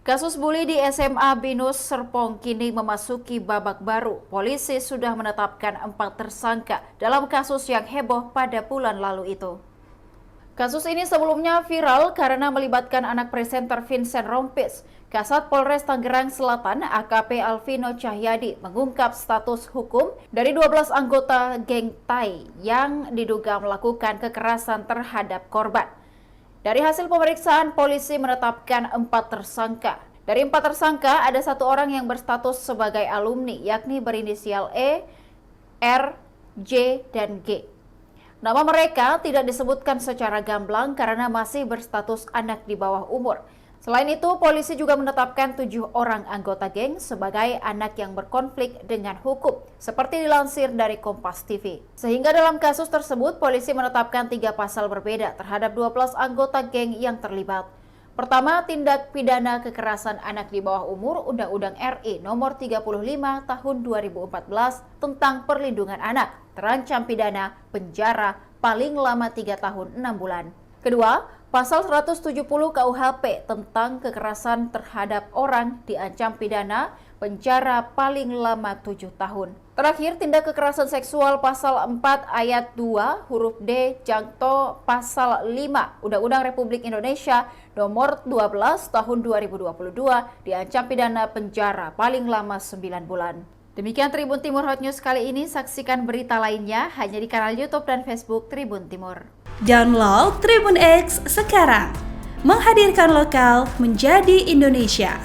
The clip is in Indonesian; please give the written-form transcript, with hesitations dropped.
Kasus buli di SMA Binus Serpong kini memasuki babak baru. Polisi sudah menetapkan 4 tersangka dalam kasus yang heboh pada bulan lalu itu. Kasus ini sebelumnya viral karena melibatkan anak presenter Vincent Rompis. Kasat Polres Tangerang Selatan AKP Alvino Cahyadi mengungkap status hukum dari 12 anggota geng Tai yang diduga melakukan kekerasan terhadap korban. Dari hasil pemeriksaan, polisi menetapkan 4 tersangka. Dari 4 tersangka, ada 1 orang yang berstatus sebagai alumni, yakni berinisial E, R, J, dan G. Nama mereka tidak disebutkan secara gamblang karena masih berstatus anak di bawah umur. Selain itu, polisi juga menetapkan 7 orang anggota geng sebagai anak yang berkonflik dengan hukum, seperti dilansir dari Kompas TV. Sehingga dalam kasus tersebut, polisi menetapkan 3 pasal berbeda terhadap 12 anggota geng yang terlibat. Pertama, tindak pidana kekerasan anak di bawah umur Undang-Undang RI Nomor 35 Tahun 2014 tentang Perlindungan Anak, terancam pidana penjara paling lama 3 tahun 6 bulan. Kedua, pasal 170 KUHP tentang kekerasan terhadap orang diancam pidana penjara paling lama 7 tahun. Terakhir, tindak kekerasan seksual pasal 4 ayat 2 huruf D jangto pasal 5 Undang-Undang Republik Indonesia nomor 12 tahun 2022 diancam pidana penjara paling lama 9 bulan. Demikian Tribun Timur Hot News kali ini. Saksikan berita lainnya hanya di kanal YouTube dan Facebook Tribun Timur. Download Tribun X sekarang, menghadirkan lokal menjadi Indonesia.